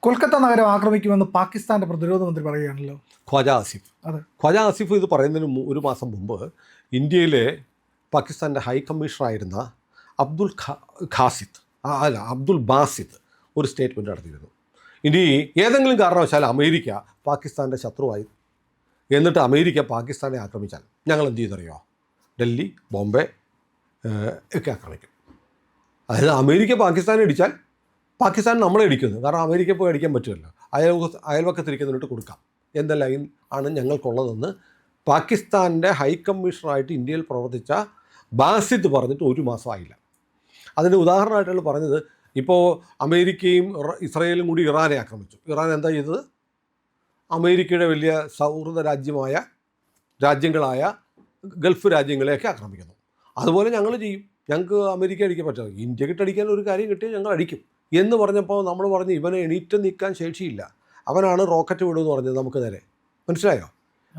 കൊൽക്കത്ത നഗരം ആക്രമിക്കുമെന്ന് പാകിസ്ഥാന്റെ പ്രതിരോധ മന്ത്രി പറയുകയാണല്ലോ. ഖ്വാജ ആസിഫ്. അതെ, ഖ്വാജ ആസിഫ് ഇത് പറയുന്നതിന് ഒരു മാസം മുമ്പ് ഇന്ത്യയിലെ പാകിസ്ഥാൻ്റെ ഹൈ കമ്മീഷണറായിരുന്ന അബ്ദുൽ ബാസിത്ത് ഒരു സ്റ്റേറ്റ്മെൻറ്റ് നടത്തിയിരുന്നു. ഇനി ഏതെങ്കിലും കാരണവശാൽ അമേരിക്ക പാകിസ്ഥാൻ്റെ ശത്രുവായി എന്നിട്ട് അമേരിക്ക പാകിസ്ഥാനെ ആക്രമിച്ചാൽ ഞങ്ങൾ എന്ത് ചെയ്യുന്നറിയോ? ഡൽഹി, ബോംബെ ഒക്കെ ആക്രമിക്കും. അതായത് അമേരിക്ക പാകിസ്ഥാനെ ഇടിച്ചാൽ പാകിസ്ഥാൻ നമ്മളെ ഇടിക്കുന്നു. കാരണം അമേരിക്ക പോയി അടിക്കാൻ പറ്റുമല്ലോ, അയൽവക്കത്തിരിക്കുന്നതിട്ട് കൊടുക്കാം എന്ന ലൈൻ ആണ് ഞങ്ങൾക്കുള്ളതെന്ന് പാകിസ്ഥാൻ്റെ ഹൈ കമ്മീഷണറായിട്ട് ഇന്ത്യയിൽ പ്രവർത്തിച്ച ബാസിത്ത് പറഞ്ഞിട്ട് ഒരു മാസമായില്ല. അതിന് ഉദാഹരണമായിട്ടുള്ള പറഞ്ഞത്, ഇപ്പോൾ അമേരിക്കയും ഇസ്രയേലും കൂടി ഇറാനെ ആക്രമിച്ചു. ഇറാൻ എന്താ ചെയ്തത്? അമേരിക്കയുടെ വലിയ സൗഹൃദ രാജ്യങ്ങളായ ഗൾഫ് രാജ്യങ്ങളെയൊക്കെ ആക്രമിക്കുന്നു. അതുപോലെ ഞങ്ങൾ ചെയ്യും. ഞങ്ങൾക്ക് അമേരിക്ക അടിക്കാൻ പറ്റില്ല, ഇന്ത്യക്കിട്ട് അടിക്കാൻ ഒരു കാര്യം കിട്ടിയാൽ ഞങ്ങൾ അടിക്കും എന്ന് പറഞ്ഞപ്പോൾ നമ്മൾ പറഞ്ഞ് ഇവനെ എണീറ്റ് നിൽക്കാൻ ശേഷിയില്ല, അവനാണ് റോക്കറ്റ് വിടുമെന്ന് പറഞ്ഞത് നമുക്ക് നേരെ. മനസ്സിലായോ?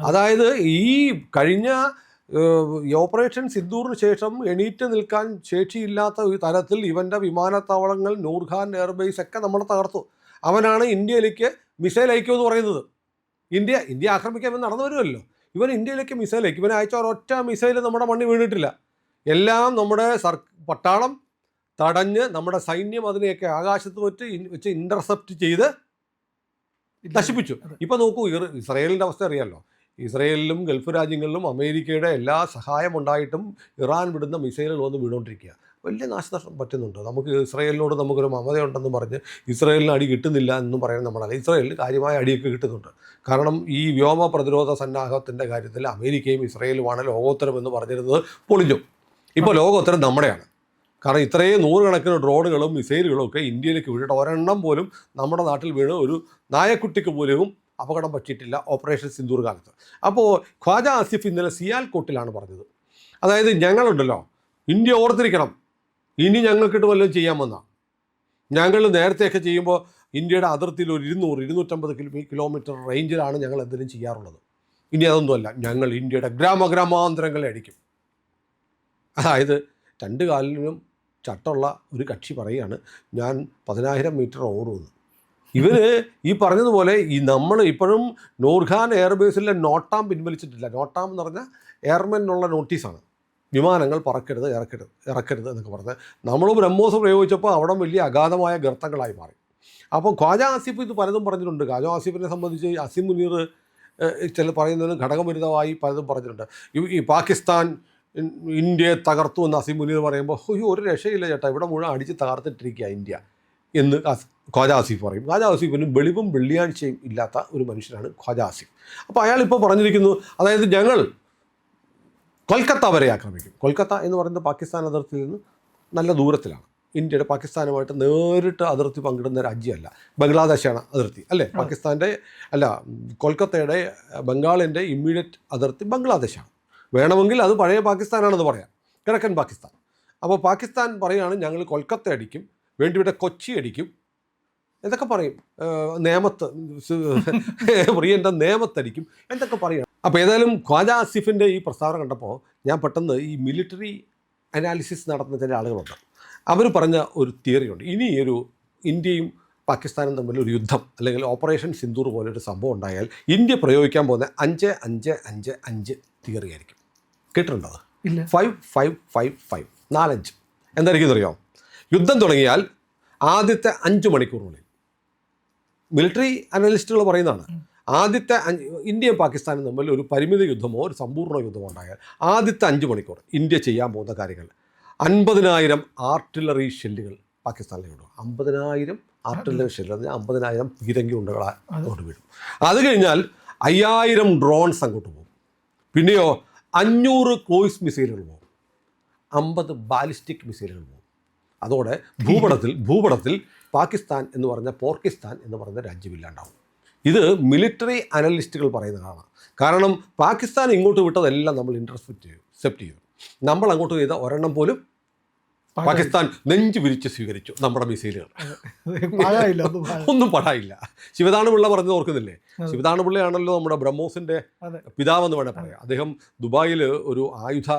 അതായത് ഈ കഴിഞ്ഞ ഓപ്പറേഷൻ സിന്ദൂറിന് ശേഷം എണീറ്റ് നിൽക്കാൻ ശേഷിയില്ലാത്ത ഒരു തരത്തിൽ ഇവൻ്റെ വിമാനത്താവളങ്ങൾ, നൂർഖാൻ എയർബേസ് ഒക്കെ നമ്മൾ തകർത്തു. അവനാണ് ഇന്ത്യയിലേക്ക് മിസൈൽ അയക്കുമെന്ന് പറയുന്നത്. ഇന്ത്യ ആക്രമിക്കാൻ നടന്നു വരുമല്ലോ, ഇവൻ ഇന്ത്യയിലേക്ക് മിസൈൽ അയക്കും. ഇവൻ അയച്ച ഒരൊറ്റ മിസൈൽ നമ്മുടെ മണ്ണിൽ വീണിട്ടില്ല. എല്ലാം നമ്മുടെ പട്ടാളം തടഞ്ഞ് നമ്മുടെ സൈന്യം അതിനെയൊക്കെ ആകാശത്ത് വെച്ച് ഇൻ്റർസെപ്റ്റ് ചെയ്ത് നശിപ്പിച്ചു. ഇപ്പം നോക്കൂ, ഇസ്രയേലിൻ്റെ അവസ്ഥ അറിയാമല്ലോ. ഇസ്രയേലിലും ഗൾഫ് രാജ്യങ്ങളിലും അമേരിക്കയുടെ എല്ലാ സഹായം ഉണ്ടായിട്ടും ഇറാൻ വിടുന്ന മിസൈലുകൾ വന്ന് വീണുകൊണ്ടിരിക്കുക. വലിയ നാശനഷ്ടം പറ്റുന്നുണ്ട്. നമുക്ക് ഇസ്രയേലിനോട് നമുക്കൊരു മമതയുണ്ടെന്ന് പറഞ്ഞ് ഇസ്രയേലിന് അടി കിട്ടുന്നില്ല എന്നും പറയുന്നത് നമ്മളല്ല. ഇസ്രയേലിന് കാര്യമായ അടിയൊക്കെ കിട്ടുന്നുണ്ട്. കാരണം ഈ വ്യോമ പ്രതിരോധ സന്നാഹത്തിൻ്റെ കാര്യത്തിൽ അമേരിക്കയും ഇസ്രയേലുമാണ് ലോകോത്തരം എന്ന് പറഞ്ഞിരുന്നത് പൊളിഞ്ഞു. ഇപ്പോൾ ലോകോത്തരം നമ്മുടെയാണ്. കാരണം ഇത്രയും നൂറുകണക്കിന് ഡ്രോണുകളും മിസൈലുകളും ഒക്കെ ഇന്ത്യയിലേക്ക് വീണിട്ട് ഒരെണ്ണം പോലും നമ്മുടെ നാട്ടിൽ വീണ് ഒരു നായക്കുട്ടിക്ക് പോലും അപകടം പറ്റിയിട്ടില്ല ഓപ്പറേഷൻ സിന്ദൂർ കാലത്ത്. അപ്പോൾ ഖ്വാജ ആസിഫ് ഇന്നലെ സിയാൽകോട്ടിലാണ് പറഞ്ഞത്. അതായത് ഞങ്ങളുണ്ടല്ലോ, ഇന്ത്യ ഓർത്തിരിക്കണം, ഇനി ഞങ്ങൾക്കിട്ട് വല്ലതും ചെയ്യാമെന്നാണ്. ഞങ്ങൾ നേരത്തെയൊക്കെ ചെയ്യുമ്പോൾ ഇന്ത്യയുടെ അതിർത്തിയിൽ ഒരു 200-250 കിലോമീറ്റർ റേഞ്ചിലാണ് ഞങ്ങൾ എന്തെങ്കിലും ചെയ്യാറുള്ളത്. ഇനി അതൊന്നുമല്ല, ഞങ്ങൾ ഇന്ത്യയുടെ ഗ്രാമാന്തരങ്ങളെ അടിക്കും. അതായത് രണ്ട് കാലിലും ചട്ടമുള്ള ഒരു കക്ഷി പറയുകയാണ്, ഞാൻ 10,000 മീറ്റർ ഓടുമെന്ന്. ഇവർ ഈ പറഞ്ഞതുപോലെ നമ്മൾ ഇപ്പോഴും നൂർഖാൻ എയർബേസിലെ നോട്ടാം പിൻവലിച്ചിട്ടില്ല. നോട്ടാം എന്ന് പറഞ്ഞാൽ എയർമെനുള്ള നോട്ടീസാണ്, വിമാനങ്ങൾ പറക്കരുത്, ഇറക്കരുത് എന്നൊക്കെ പറഞ്ഞ്. നമ്മൾ ബ്രഹ്മോസ് പ്രയോഗിച്ചപ്പോൾ അവിടെ വലിയ അഗാധമായ ഗർത്തങ്ങളായി മാറി. അപ്പോൾ ഖ്വാജ ആസിഫ് ഇത് പലതും പറഞ്ഞിട്ടുണ്ട്. ഖ്വാജ ആസിഫിനെ സംബന്ധിച്ച് അസിം മുനീർ ചില പറയുന്നതിന് ഘടകവിരുദ്ധമായി പലതും പറഞ്ഞിട്ടുണ്ട്. ഈ പാകിസ്ഥാൻ ഇന്ത്യയെ തകർത്തു എന്ന് അസിം മുനീർ പറയുമ്പോൾ ഒരു രക്ഷയില്ല ചേട്ടാ, ഇവിടെ മുഴുവൻ അടിച്ച് തകർത്തിട്ടിരിക്കുക ഇന്ത്യ എന്ന് ഖ്വാജ ആസിഫ് പറയും. ഖ്വാജ ആസിഫിന് വെളിവും വെള്ളിയാഴ്ചയും ഇല്ലാത്ത ഒരു മനുഷ്യനാണ് ഖ്വാജ ആസിഫ്. അപ്പോൾ അയാളിപ്പോൾ പറഞ്ഞിരിക്കുന്നു, അതായത് ഞങ്ങൾ കൊൽക്കത്ത വരെ ആക്രമിക്കും. കൊൽക്കത്ത എന്ന് പറയുന്നത് പാകിസ്ഥാൻ അതിർത്തിയിൽ നിന്ന് നല്ല ദൂരത്തിലാണ്. ഇന്ത്യയുടെ പാകിസ്ഥാനുമായിട്ട് നേരിട്ട് അതിർത്തി പങ്കിടുന്ന രാജ്യമല്ല, ബംഗ്ലാദേശാണ് അതിർത്തി അല്ലേ? കൊൽക്കത്തയുടെ ബംഗാളിൻ്റെ ഇമ്മീഡിയറ്റ് അതിർത്തി ബംഗ്ലാദേശാണ്. വേണമെങ്കിൽ അത് പഴയ പാകിസ്ഥാനാണെന്ന് പറയാം, കിഴക്കൻ പാകിസ്ഥാൻ. അപ്പോൾ പാകിസ്ഥാൻ പറയുകയാണ് ഞങ്ങൾ കൊൽക്കത്ത അടിക്കും, വേണ്ടിവിടെ കൊച്ചി അടിക്കും എന്തൊക്കെ പറയും, പ്രിയൻ്റെ നേമത്തടിക്കും എന്തൊക്കെ പറയണം. അപ്പോൾ ഏതായാലും ഖ്വാജ ആസിഫിൻ്റെ ഈ പ്രസ്താവന കണ്ടപ്പോൾ ഞാൻ പെട്ടെന്ന് ഈ മിലിറ്ററി അനാലിസിസ് നടത്തുന്ന ചില ആളുകളുണ്ട്. അവർ പറഞ്ഞ ഒരു തിയറിയുണ്ട്. ഇനി ഒരു ഇന്ത്യയും പാകിസ്ഥാനും തമ്മിൽ ഒരു യുദ്ധം അല്ലെങ്കിൽ ഓപ്പറേഷൻ സിന്ദൂർ പോലൊരു സംഭവം ഉണ്ടായാൽ ഇന്ത്യ പ്രയോഗിക്കാൻ പോകുന്ന 5-5-5-5 തിയറി ആയിരിക്കും. കേട്ടിട്ടുണ്ടോ? 5-5-5-5 4-5 എന്തായിരിക്കും അറിയാമോ? യുദ്ധം തുടങ്ങിയാൽ ആദ്യത്തെ 5 മണിക്കൂറിനുള്ളിൽ, മിലിറ്ററി അനലിസ്റ്റുകൾ പറയുന്നതാണ്, ആദ്യത്തെ ഇന്ത്യയും പാകിസ്ഥാനും തമ്മിൽ ഒരു പരിമിത യുദ്ധമോ ഒരു സമ്പൂർണ്ണ യുദ്ധമോ ഉണ്ടായാൽ ആദ്യത്തെ 5 മണിക്കൂർ ഇന്ത്യ ചെയ്യാൻ പോകുന്ന കാര്യങ്ങൾ 50,000 ആർട്ടിലറി ഷെല്ലുകൾ പാകിസ്ഥാനിലേക്ക് വിടും. 50,000 ആർട്ടിലറി ഷെല്ലുകൾ, 50,000 പീരങ്കി ഉണ്ടകൾ അങ്ങോട്ട് വിടും. അത് കഴിഞ്ഞാൽ 5,000 ഡ്രോൺസ് അങ്ങോട്ട് പോകും. പിന്നെയോ 500 ക്രൂയിസ് മിസൈലുകൾ പോകും, 50 ബാലിസ്റ്റിക് മിസൈലുകൾ പോകും. അതോടെ ഭൂപടത്തിൽ പാകിസ്ഥാൻ എന്ന് പറഞ്ഞ പോർക്കിസ്ഥാൻ എന്ന് പറയുന്ന രാജ്യമില്ലാണ്ടാവും. ഇത് മിലിറ്ററി അനലിസ്റ്റുകൾ പറയുന്നതാണ്. കാരണം പാകിസ്ഥാൻ ഇങ്ങോട്ട് വിട്ടതെല്ലാം നമ്മൾ ഇന്റർസെപ്റ്റ് ചെയ്തു. നമ്മൾ അങ്ങോട്ട് ചെയ്ത ഒരെണ്ണം പോലും പാകിസ്ഥാൻ നെഞ്ചു വിരിച്ച് സ്വീകരിച്ചു. നമ്മുടെ മിസൈലുകൾ ഒന്നും പടായില്ല. ശിവദാനപിള്ള പറഞ്ഞത് ഓർക്കുന്നില്ലേ? ശിവദാനപിള്ളയാണല്ലോ നമ്മുടെ ബ്രഹ്മോസിൻ്റെ പിതാവെന്ന് വേണേൽ പറയാം. അദ്ദേഹം ദുബായിൽ ഒരു ആയുധ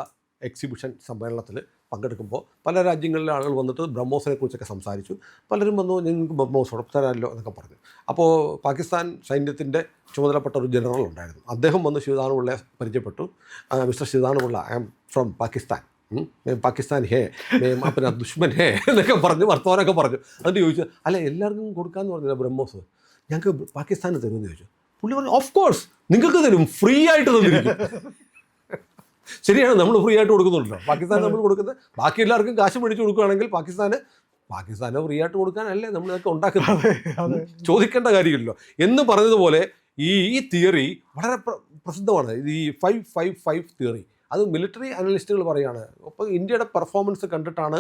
എക്സിബിഷൻ സമ്മേളനത്തിൽ പങ്കെടുക്കുമ്പോൾ പല രാജ്യങ്ങളിലെ ആളുകൾ വന്നിട്ട് ബ്രഹ്മോസിനെ കുറിച്ചൊക്കെ സംസാരിച്ചു. പലരും വന്നു ഞങ്ങൾക്ക് ബ്രഹ്മോസ് തരാമല്ലോ എന്നൊക്കെ പറഞ്ഞു. അപ്പോൾ പാകിസ്ഥാൻ സൈന്യത്തിൻ്റെ ചുമതലപ്പെട്ട ഒരു ജനറൽ ഉണ്ടായിരുന്നു. അദ്ദേഹം വന്ന് ശിവദാനപിള്ളയെ പരിചയപ്പെട്ടു. Mister Shivadanapillai, I am from Pakistan, Pakistan ഹേ, അപ്പന ദുഷ്മൻ ഹേ എന്നൊക്കെ പറഞ്ഞ് വർത്തമാനമൊക്കെ പറഞ്ഞു. എന്നിട്ട് ചോദിച്ചു, അല്ല എല്ലാവർക്കും കൊടുക്കാമെന്ന് പറഞ്ഞില്ല ബ്രഹ്മോസ്, ഞങ്ങൾക്ക് പാകിസ്ഥാന് തരുമെന്ന് ചോദിച്ചു. പുള്ളി പറഞ്ഞു, ഓഫ് കോഴ്സ് നിങ്ങൾക്ക് തരും, ഫ്രീ ആയിട്ട് തന്നിരിക്കും. ശരിയാണ്, നമ്മൾ ഫ്രീ ആയിട്ട് കൊടുക്കുന്നുണ്ടല്ലോ. പാകിസ്ഥാൻ നമ്മൾ കൊടുക്കുന്നത്, ബാക്കി എല്ലാവർക്കും കാശ് മേടിച്ച് കൊടുക്കുകയാണെങ്കിൽ പാകിസ്ഥാന് ഫ്രീ ആയിട്ട് കൊടുക്കാനല്ലേ നമ്മളിതൊക്കെ ഉണ്ടാക്കുന്നത്, ചോദിക്കേണ്ട കാര്യമില്ലല്ലോ എന്ന് പറഞ്ഞതുപോലെ ഈ തിയറി വളരെ പ്രസിദ്ധമാണ്. ഈ 555 തിയറി, അത് മിലിറ്ററി അനലിസ്റ്റുകൾ പറയുകയാണ്. അപ്പോൾ ഇന്ത്യയുടെ പെർഫോമൻസ് കണ്ടിട്ടാണ്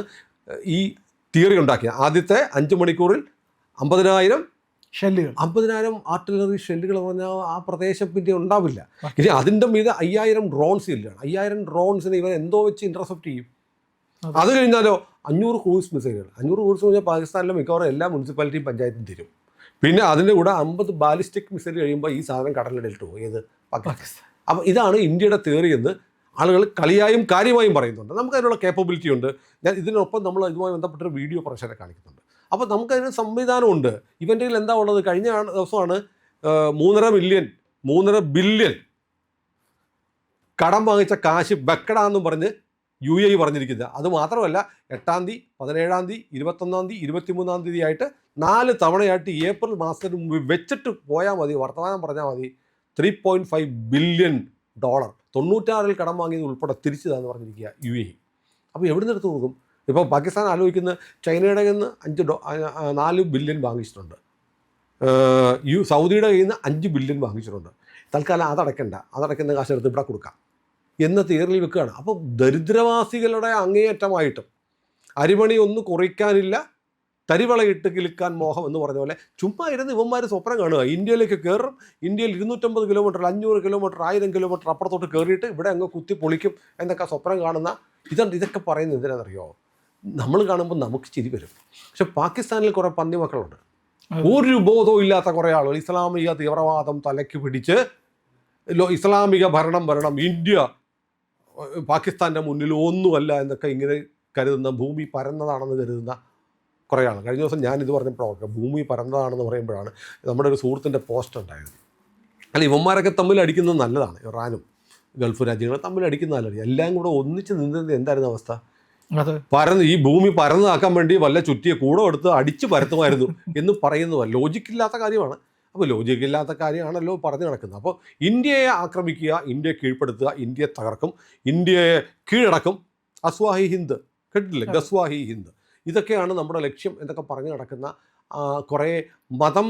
ഈ തിയറി ഉണ്ടാക്കിയത്. ആദ്യത്തെ 5 മണിക്കൂറിൽ 50,000 ആർട്ടിലറി ഷെല്ലുകൾ പറഞ്ഞാൽ ആ പ്രദേശം പിന്നെ ഉണ്ടാവില്ല. ഇനി അതിൻ്റെ മീതെ 5000 ഡ്രോൺസ് ഇല്ലാണ്. 5000 ഡ്രോൺസിന് ഇവൻ എന്തോ വെച്ച് ഇൻ്റർസെപ്റ്റ് ചെയ്യും. അത് കഴിഞ്ഞാലോ 500 ക്രൂസ് മിസൈലുകൾ. 500 ക്രൂസ് പറഞ്ഞാൽ പാകിസ്ഥാനിലെ മിക്കവാറും എല്ലാ മുനിസിപ്പാലിറ്റിയും പഞ്ചായത്തും തരും. പിന്നെ അതിൻ്റെ കൂടെ 50 ബാലിസ്റ്റിക് മിസൈൽ കഴിയുമ്പോൾ ഈ സാധനം കടലിടയിലിട്ട് പോകും. ഏത്? പാകിസ്ഥാൻ. അപ്പോൾ ഇതാണ് ഇന്ത്യയുടെ തിയറി എന്ന് ആളുകൾ കളിയായും കാര്യമായും പറയുന്നുണ്ട്. നമുക്കതിനുള്ള കേപ്പബിലിറ്റി ഉണ്ട്. ഞാൻ ഇതിനൊപ്പം നമ്മൾ ഇതുമായി ബന്ധപ്പെട്ടൊരു വീഡിയോ പ്രൊജക്ടറെ കാണിക്കുന്നുണ്ട്. അപ്പോൾ നമുക്കതിന് സംവിധാനമുണ്ട്. ഇവൻ്റെ കയ്യിൽ എന്താ ഉള്ളത്? കഴിഞ്ഞ ദിവസമാണ് 3.5 ബില്യൺ കടം വാങ്ങിച്ച കാശ് വെക്കടാന്നും പറഞ്ഞ് UAE പറഞ്ഞിരിക്കുന്നത്. അതുമാത്രമല്ല 8-ാം തീയതി, 17-ാം തീയതി, 21-ാം തീയതി, 23-ാം തീയതി ആയിട്ട് 4 തവണയായിട്ട് ഏപ്രിൽ മാസത്തിന് മുമ്പ് വെച്ചിട്ട് പോയാൽ മതി, വർത്തമാനം പറഞ്ഞാൽ മതി, $3.5 ബില്യൺ 96-ൽ കടം വാങ്ങിയത് ഉൾപ്പെടെ തിരിച്ചതാന്ന് പറഞ്ഞിരിക്കുക UAE. അപ്പോൾ എവിടെ നിന്ന് എടുത്ത് കൊടുക്കും? ഇപ്പോൾ പാകിസ്ഥാൻ ആലോചിക്കുന്ന ചൈനയുടെ കയ്യിൽ നിന്ന് 4 ബില്യൺ വാങ്ങിച്ചിട്ടുണ്ട്, സൗദിയുടെ കയ്യിൽ നിന്ന് 5 ബില്യൺ വാങ്ങിച്ചിട്ടുണ്ട്. തൽക്കാലം അതടയ്ക്കുന്ന കാശ് എടുത്ത് ഇവിടെ കൊടുക്കാം എന്ന തിയറിയിൽ വെക്കുകയാണ്. അപ്പോൾ ദരിദ്രവാസികളുടെ അങ്ങേയറ്റമായിട്ടും അരിമണി ഒന്ന് കുറയ്ക്കാനില്ല, തരിവളയിട്ട് കിളിക്കാൻ മോഹം എന്ന് പറഞ്ഞ പോലെ ചുമ്മാ ഇരുന്ന് ഇവന്മാർ സ്വപ്നം കാണുക. ഇന്ത്യയിലേക്ക് കയറും, ഇന്ത്യയിൽ 250 കിലോമീറ്റർ, 500 കിലോമീറ്റർ, 1000 കിലോമീറ്റർ അപ്പുറത്തോട്ട് കയറിയിട്ട് ഇവിടെ അങ്ങ് കുത്തി പൊളിക്കും എന്നൊക്കെ സ്വപ്നം കാണുന്ന ഇതൊക്കെ പറയുന്നത് എന്തിനാണെന്നറിയോ? നമ്മൾ കാണുമ്പോൾ നമുക്ക് ചിരി വരും. പക്ഷെ പാകിസ്ഥാനിൽ കുറേ പന്നി മക്കളുണ്ട്, ഒരു ബോധവും ഇല്ലാത്ത കുറേ ആളുകൾ ഇസ്ലാമിക തീവ്രവാദം തലയ്ക്ക് പിടിച്ച് ഇസ്ലാമിക ഭരണം വരണം, ഇന്ത്യ പാകിസ്ഥാൻ്റെ മുന്നിൽ ഒന്നുമല്ല എന്നൊക്കെ ഇങ്ങനെ കരുതുന്ന, ഭൂമി പരന്നതാണെന്ന് കരുതുന്ന കുറേ ആൾ. കഴിഞ്ഞ ദിവസം ഞാനിത് പറഞ്ഞപ്പോഴൊക്കെ ഭൂമി പരന്നതാണെന്ന് പറയുമ്പോഴാണ് നമ്മുടെ ഒരു സുഹൃത്തിൻ്റെ പോസ്റ്റ് ഉണ്ടായത്. അല്ല, ഇവന്മാരൊക്കെ തമ്മിൽ അടിക്കുന്നത് നല്ലതാണ്, ഇറാനും ഗൾഫ് രാജ്യങ്ങൾ തമ്മിൽ അടിക്കുന്ന നല്ലതാണ്. എല്ലാം കൂടെ ഒന്നിച്ച് നിന്നത് എന്തായിരുന്നു അവസ്ഥ? ഈ ഭൂമി പരന്നതാക്കാൻ വേണ്ടി വല്ല ചുറ്റിയെ കൂടെ എടുത്ത് അടിച്ച് പരത്തുമായിരുന്നു എന്ന് പറയുന്നത് ലോജിക്കില്ലാത്ത കാര്യമാണ്. അപ്പോൾ ലോജിക്കില്ലാത്ത കാര്യമാണല്ലോ പറഞ്ഞു നടക്കുന്നത്. അപ്പോൾ ഇന്ത്യയെ ആക്രമിക്കുക, ഇന്ത്യയെ കീഴ്പ്പെടുത്തുക, ഇന്ത്യയെ തകർക്കും, ഇന്ത്യയെ കീഴടക്കും, അസ്വാഹി ഹിന്ദ് കേട്ടിട്ടില്ലേ, ഗസ്വാഹി ഹിന്ദ്, ഇതൊക്കെയാണ് നമ്മുടെ ലക്ഷ്യം എന്നൊക്കെ പറഞ്ഞു നടക്കുന്ന കുറേ മതം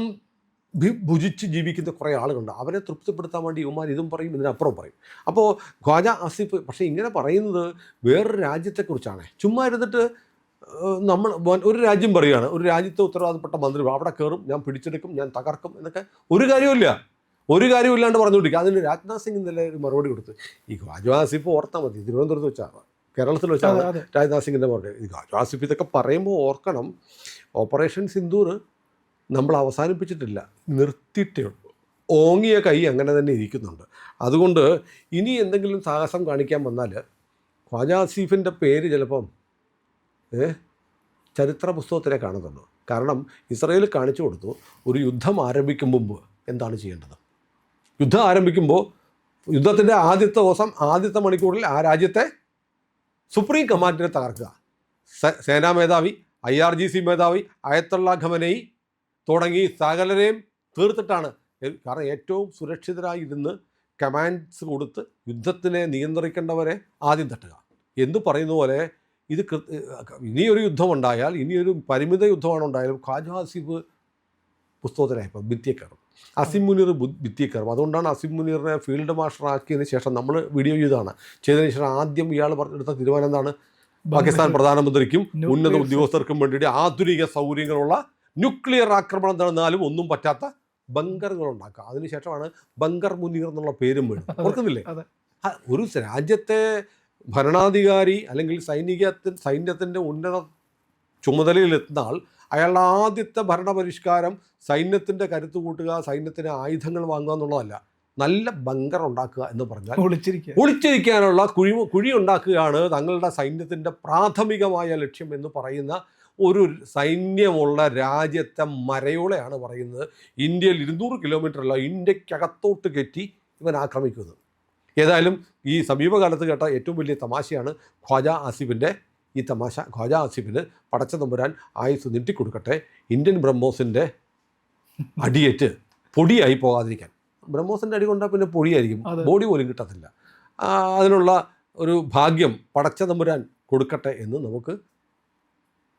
ഭുജിച്ച് ജീവിക്കുന്ന കുറേ ആളുകളുണ്ട്. അവരെ തൃപ്തിപ്പെടുത്താൻ വേണ്ടി ഇവന്മാർ ഇതും പറയും, ഇതിനപ്പുറം പറയും. അപ്പോൾ ഖ്വാജ ആസിഫ് പക്ഷേ ഇങ്ങനെ പറയുന്നത് വേറൊരു രാജ്യത്തെക്കുറിച്ചാണ്. ചുമ്മാ ഇരുന്നിട്ട് നമ്മൾ ഒരു രാജ്യം പറയുകയാണ്, ഒരു രാജ്യത്തെ ഉത്തരവാദപ്പെട്ട മന്ത്രി അവിടെ കയറും, ഞാൻ പിടിച്ചെടുക്കും, ഞാൻ തകർക്കും എന്നൊക്കെ ഒരു കാര്യമില്ലാണ്ട് പറഞ്ഞുകൊണ്ടിരിക്കുക. അതിന് രാജ്നാഥ് സിംഗ് ഇന്നലെ ഒരു മറുപടി കൊടുത്ത്, ഈ ഖ്വാജ ആസിഫ് ഓർത്താൽ മതി, തിരുവനന്തപുരത്ത് വെച്ചാണ്, കേരളത്തിൽ വെച്ചാണ് രാജ്നാഥ് സിംഗിൻ്റെ മറുപടി. ഈ ഖ്വാജ ആസിഫ് ഇതൊക്കെ പറയുമ്പോൾ ഓർക്കണം, ഓപ്പറേഷൻ സിന്ദൂർ നമ്മൾ അവസാനിപ്പിച്ചിട്ടില്ല, നിർത്തിയിട്ടേ ഉള്ളൂ. ഓങ്ങിയ കൈ അങ്ങനെ തന്നെ ഇരിക്കുന്നുണ്ട്. അതുകൊണ്ട് ഇനി എന്തെങ്കിലും സാഹസം കാണിക്കാൻ വന്നാൽ ഖ്വാജ ആസിഫിൻ്റെ പേര് ചിലപ്പം ചരിത്ര പുസ്തകത്തിലേ കാണുന്നുള്ളൂ. കാരണം ഇസ്രയേൽ കാണിച്ചു കൊടുത്തു, ഒരു യുദ്ധം ആരംഭിക്കും മുമ്പ് എന്താണ് ചെയ്യേണ്ടത്. യുദ്ധം ആരംഭിക്കുമ്പോൾ യുദ്ധത്തിൻ്റെ ആദ്യത്തെ ദിവസം, ആദ്യത്തെ മണിക്കൂറിൽ ആ രാജ്യത്തെ സുപ്രീം കമാൻഡിനെ തകർക്കുക. സേനാ മേധാവി, IRGC മേധാവി, അയത്തുള്ള ഖമനയി തുടങ്ങി സകലരെയും തീർത്തിട്ടാണ്. കാരണം ഏറ്റവും സുരക്ഷിതരായിരുന്ന് കമാൻഡ്സ് കൊടുത്ത് യുദ്ധത്തിനെ നിയന്ത്രിക്കേണ്ടവരെ ആദ്യം തട്ടുക എന്ന് പറയുന്ന പോലെ ഇത് ഇനിയൊരു യുദ്ധമുണ്ടായാൽ, ഇനിയൊരു പരിമിത യുദ്ധമാണ് ഉണ്ടായാലും ഖ്വാജ ആസിഫ് പുസ്തകത്തിലായപ്പോൾ ഭിത്തിയെ കയറും, അസിം മുനീർ ഭിത്തിയെ കയറും. അതുകൊണ്ടാണ് അസിം മുനീറിനെ ഫീൽഡ് മാർഷൽ ആക്കിയതിന് ശേഷം നമ്മൾ വീഡിയോ ചെയ്തതിന് ശേഷം ആദ്യം ഇയാൾ പറഞ്ഞെടുത്ത തീരുമാനം എന്താണ്? പാകിസ്ഥാൻ പ്രധാനമന്ത്രിക്കും ഉന്നത ഉദ്യോഗസ്ഥർക്കും വേണ്ടിയിട്ട് ആധുനിക സൗകര്യങ്ങളുള്ള ന്യൂക്ലിയർ ആക്രമണം നടന്നാലും ഒന്നും പറ്റാത്ത ബങ്കറുകൾ ഉണ്ടാക്കുക. അതിനുശേഷമാണ് ബങ്കർ മുനീർ എന്നുള്ള പേരും വീഴും. ഓർക്കുന്നില്ലേ? ഒരു രാജ്യത്തെ ഭരണാധികാരി അല്ലെങ്കിൽ സൈന്യത്തിൻ്റെ ഉന്നത ചുമതലയിലെത്തുന്ന ആൾ, അയാളുടെ ആദ്യത്തെ ഭരണപരിഷ്കാരം സൈന്യത്തിൻ്റെ കരുത്ത് കൂട്ടുക, സൈന്യത്തിന് ആയുധങ്ങൾ വാങ്ങുക എന്നുള്ളതല്ല. നല്ല ബങ്കർ ഉണ്ടാക്കുക എന്ന് പറഞ്ഞാൽ ഒളിച്ചിരിക്കുക. ഒളിച്ചിരിക്കാനുള്ള കുഴി ഉണ്ടാക്കുകയാണ് തങ്ങളുടെ സൈന്യത്തിൻ്റെ പ്രാഥമികമായ ലക്ഷ്യം എന്ന് പറയുന്ന ഒരു സൈന്യമുള്ള രാജ്യത്തെ മരയോളെയാണ് പറയുന്നത്. ഇന്ത്യയിൽ 200 കിലോമീറ്ററല്ല, ഇന്ത്യക്കകത്തോട്ട് കയറ്റി ഇവൻ ആക്രമിക്കുന്നത്. ഏതായാലും ഈ സമീപകാലത്ത് കേട്ട ഏറ്റവും വലിയ തമാശയാണ് ഖ്വാജ ആസിഫിൻ്റെ ഈ തമാശ. ഖ്വാജ ആസിഫിന് പടച്ച തമ്പുരാൻ ആയുസ് നീട്ടിക്കൊടുക്കട്ടെ, ഇന്ത്യൻ ബ്രഹ്മോസിൻ്റെ അടിയേറ്റ് പൊടിയായി പോകാതിരിക്കാൻ. ബ്രഹ്മോസിൻ്റെ അടി കൊണ്ടാൽ പിന്നെ പൊടിയായിരിക്കും, ബോഡി പോലും കിട്ടത്തില്ല. അതിനുള്ള ഒരു ഭാഗ്യം പടച്ച തമ്പുരാൻ കൊടുക്കട്ടെ എന്ന് നമുക്ക്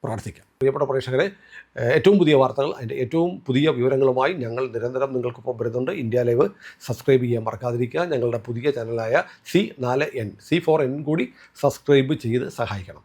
പ്രാർത്ഥിക്കാം. പ്രിയപ്പെട്ട പ്രേക്ഷകരെ, ഏറ്റവും പുതിയ വാർത്തകൾ, അതിൻ്റെ ഏറ്റവും പുതിയ വിവരങ്ങളുമായി ഞങ്ങൾ നിരന്തരം നിങ്ങൾക്കൊപ്പം വരുന്നുണ്ട്. ഇന്ത്യ ലൈവ് സബ്സ്ക്രൈബ് ചെയ്യാൻ മറക്കാതിരിക്കുക. ഞങ്ങളുടെ പുതിയ ചാനലായ C4N കൂടി സബ്സ്ക്രൈബ് ചെയ്ത് സഹായിക്കണം.